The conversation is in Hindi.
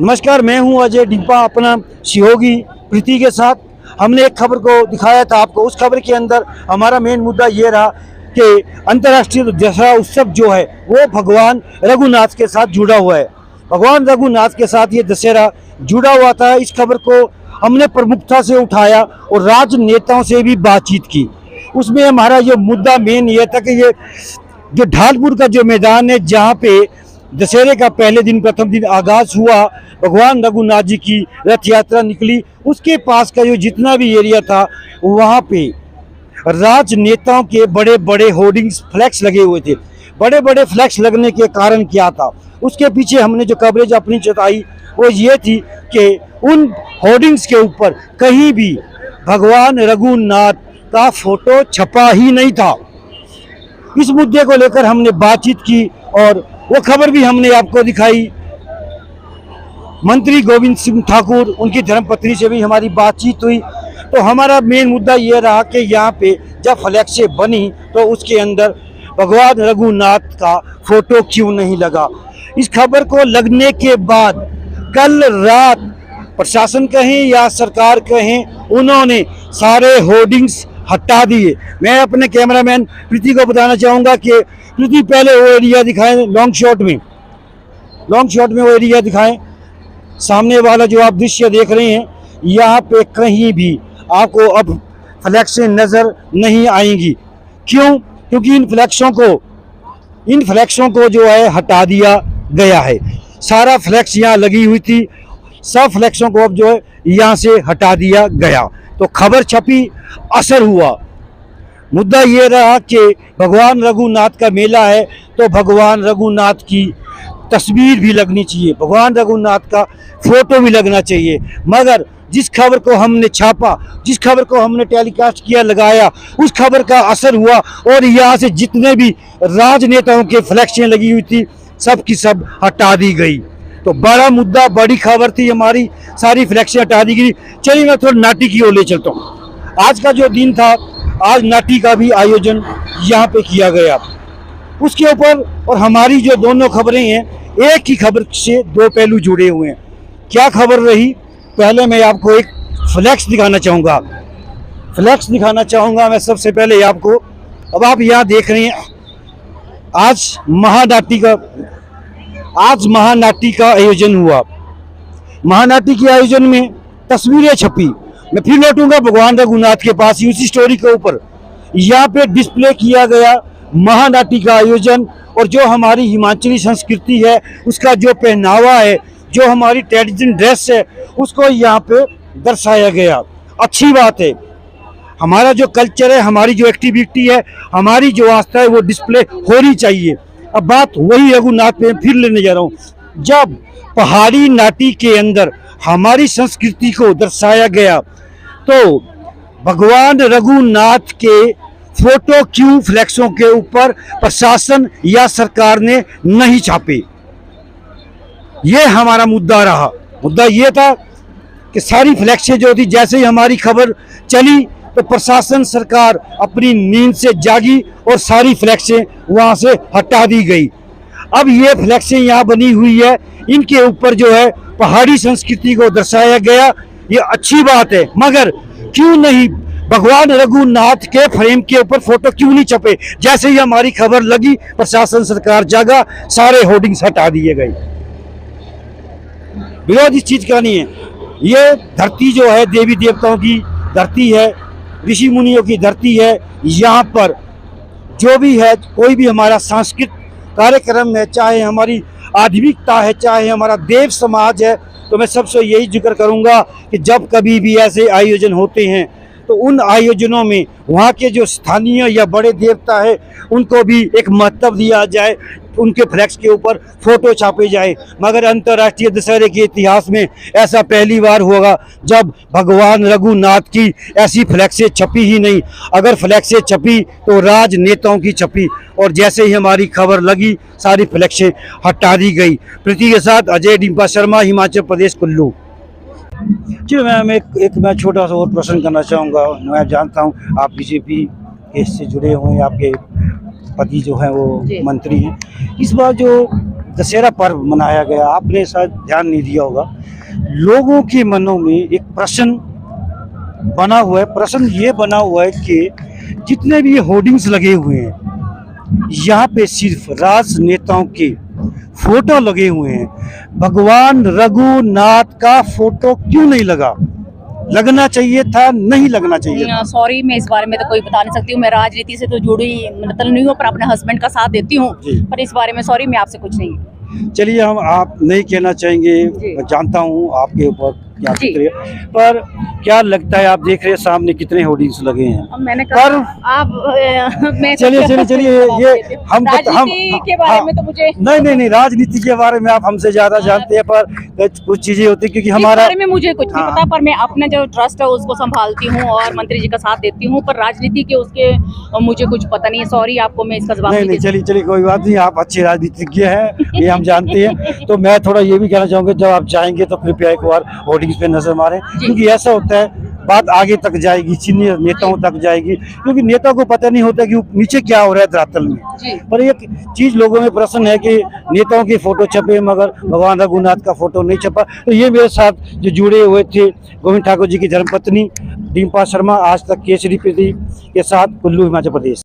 नमस्कार, मैं हूं अजय डिब्बा, अपना सहयोगी प्रीति के साथ। हमने एक खबर को दिखाया था आपको। उस खबर के अंदर हमारा मेन मुद्दा ये रहा कि अंतर्राष्ट्रीय दशहरा उत्सव जो है वो भगवान रघुनाथ के साथ जुड़ा हुआ है। भगवान रघुनाथ के साथ ये दशहरा जुड़ा हुआ था। इस खबर को हमने प्रमुखता से उठाया और राजनेताओं से भी बातचीत की। उसमें हमारा ये मुद्दा मेन ये था कि ये जो ढालपुर का जो मैदान है, जहाँ पे दशहरे का पहले दिन प्रथम दिन आगाज हुआ, भगवान रघुनाथ जी की रथ यात्रा निकली, उसके पास का जो जितना भी एरिया था वहाँ पे राजनेताओं के बड़े बड़े होर्डिंग्स, फ्लैक्स लगे हुए थे। बड़े बड़े फ्लैक्स लगने के कारण क्या था, उसके पीछे हमने जो कवरेज अपनी जताई वो ये थी कि उन होर्डिंग्स के ऊपर कहीं भी भगवान रघुनाथ का फोटो छपा ही नहीं था। इस मुद्दे को लेकर हमने बातचीत की और वो खबर भी हमने आपको दिखाई। मंत्री गोविंद सिंह ठाकुर, उनकी धर्मपत्नी से भी हमारी बातचीत हुई। तो हमारा मेन मुद्दा ये रहा कि यहाँ पे जब फ्लैक्सें बनी तो उसके अंदर भगवान रघुनाथ का फोटो क्यों नहीं लगा। इस खबर को लगने के बाद कल रात प्रशासन कहें या सरकार कहें, उन्होंने सारे होर्डिंग्स हटा दिए। मैं अपने कैमरामैन प्रीति को बताना चाहूँगा कि प्रीति पहले वो एरिया दिखाएं, लॉन्ग शॉट में वो एरिया दिखाएं। सामने वाला जो आप दृश्य देख रहे हैं, यहाँ पे कहीं भी आपको अब फ्लैक्सें नज़र नहीं आएंगी। क्यों? क्योंकि इन फ्लैक्सों को जो है हटा दिया गया है। सारा फ्लैक्स यहाँ लगी हुई थी, सब फ्लैक्सों को अब जो है यहाँ से हटा दिया गया। तो खबर छपी, असर हुआ। मुद्दा ये रहा कि भगवान रघुनाथ का मेला है तो भगवान रघुनाथ की तस्वीर भी लगनी चाहिए, भगवान रघुनाथ का फोटो भी लगना चाहिए। मगर जिस खबर को हमने छापा, जिस खबर को हमने टेलीकास्ट किया, लगाया, उस खबर का असर हुआ और यहाँ से जितने भी राजनेताओं के फ्लैक्सें लगी हुई थी सब की सब हटा दी गई। तो बड़ा मुद्दा, बड़ी खबर थी हमारी, सारी फ्लैक्सें हटा दी गई। चलिए मैं थोड़ा नाटी की ओर ले चलता हूँ। आज का जो दिन था, आज नाटी का भी आयोजन यहाँ पे किया गया। उसके ऊपर और हमारी जो दोनों खबरें हैं, एक ही खबर से दो पहलू जुड़े हुए हैं। क्या खबर रही? पहले मैं आपको एक फ्लैक्स दिखाना चाहूँगा मैं सबसे पहले आपको। अब आप यहाँ देख रहे हैं, आज महानाटी का आयोजन हुआ। महानाटी के आयोजन में तस्वीरें छपी। मैं फिर लौटूंगा भगवान रघुनाथ के पास ही, उसी स्टोरी के ऊपर। यहाँ पे डिस्प्ले किया गया महानाटी का आयोजन और जो हमारी हिमाचली संस्कृति है, उसका जो पहनावा है, जो हमारी ट्रेडिशनल ड्रेस है, उसको यहाँ पे दर्शाया गया। अच्छी बात है। हमारा जो कल्चर है, हमारी जो एक्टिविटी है, हमारी जो आस्था है, वो डिस्प्ले होनी चाहिए। अब बात वही रघुनाथ पे फिर लेने जा रहा हूँ। जब पहाड़ी नाटी के अंदर हमारी संस्कृति को दर्शाया गया तो भगवान रघुनाथ के फोटो क्यों फ्लैक्सों के ऊपर प्रशासन या सरकार ने नहीं छापे? ये हमारा मुद्दा रहा। मुद्दा ये था कि सारी फ्लैक्सें जो थी, जैसे ही हमारी खबर चली तो प्रशासन, सरकार अपनी नींद से जागी और सारी फ्लैक्सें वहाँ से हटा दी गई। अब ये फ्लैक्सें यहाँ बनी हुई है, इनके ऊपर जो है पहाड़ी संस्कृति को दर्शाया गया। ये अच्छी बात है, मगर क्यों नहीं भगवान रघुनाथ के फ्रेम के ऊपर फोटो क्यों नहीं छपे? जैसे ही हमारी खबर लगी, प्रशासन, सरकार जागा, सारे होर्डिंग्स हटा दिए गए। विरोध इस चीज का नहीं है। ये धरती जो है देवी देवताओं की धरती है, ऋषि मुनियों की धरती है। यहाँ पर जो भी है, कोई भी हमारा सांस्कृतिक कार्यक्रम है, चाहे हमारी आध्यात्मिकता है, चाहे हमारा देव समाज है, तो मैं सबसे यही जिक्र करूँगा कि जब कभी भी ऐसे आयोजन होते हैं तो उन आयोजनों में वहाँ के जो स्थानीय या बड़े देवता है उनको भी एक महत्व दिया जाए, उनके फ्लैक्स के ऊपर फोटो छापे जाए। मगर अंतर्राष्ट्रीय दशहरे के इतिहास में ऐसा पहली बार होगा जब भगवान रघुनाथ की ऐसी फ्लैक्सें छपी ही नहीं। अगर फ्लैक्सें छपी तो राजनेताओं की छपी, और जैसे ही हमारी खबर लगी सारी फ्लैक्सें हटा दी गई। प्रीति के साथ अजय डिम्पा शर्मा, हिमाचल प्रदेश, कुल्लू। जी मैं मैं छोटा सा और प्रश्न करना चाहूँगा। मैं जानता हूँ आप बीजेपी केस से जुड़े हुए हैं, आपके पति जो हैं वो मंत्री हैं। इस बार जो दशहरा पर्व मनाया गया, आपने शायद ध्यान नहीं दिया होगा। लोगों के मनों में एक प्रश्न बना हुआ है, प्रश्न ये बना हुआ है कि जितने भी होर्डिंग्स लगे हुए हैं यहाँ पे सिर्फ राजनेताओं के फोटो लगे हुए हैं, भगवान रघुनाथ का फोटो क्यों नहीं लगा? लगना चाहिए था, नहीं लगना चाहिए था? सॉरी, मैं इस बारे में तो कोई बता नहीं सकती हूँ। मैं राजनीति से तो जुड़ी मतलब नहीं हूँ, पर अपने हस्बैंड का साथ देती हूँ। जी। पर इस बारे में सॉरी, मैं आपसे कुछ नहीं। चलिए, हम आप नहीं कहना चाहेंगे, जी। मैं जानता हूँ आपके ऊपर क्या जी। फिक्र है, पर क्या लगता है, आप देख रहे हैं सामने कितने होर्डिंग्स लगे हैं? अब मैंने कहा पर आप मैं चलिए ये हम राजनीति के बारे में तो मुझे नहीं राजनीति के बारे में आप हमसे ज्यादा जानते हैं, पर कुछ चीजें होती है क्योंकि इस हमारा बारे में मुझे कुछ नहीं हाँ। पता, पर मैं अपना जो ट्रस्ट है उसको संभालती हूँ और मंत्री जी का साथ देती हूँ। पर राजनीति के उसके मुझे कुछ पता नहीं है। सॉरी, आपको मैं इसका जवाब नहीं दे चलिए कोई बात नहीं, आप अच्छे राजनीतिज्ञ हैं, ये हम जानते हैं। तो मैं थोड़ा ये भी कहना चाहूँगा, जब आप जाएंगे तो कृपया एक बार होर्डिंग्स पे नजर मारें, क्योंकि ऐसा होता है बात आगे तक जाएगी, सीनियर नेताओं तक जाएगी, क्योंकि नेता को पता नहीं होता कि नीचे क्या हो रहा है धरातल में। पर एक चीज लोगों में प्रश्न है कि नेताओं के फोटो छपे मगर भगवान रघुनाथ का फोटो नहीं छपा। तो ये मेरे साथ जो जुड़े हुए थे गोविंद ठाकुर जी की धर्मपत्नी डिम्पा शर्मा, आज तक केसरी प्रदीप के साथ कुल्लू, हिमाचल प्रदेश।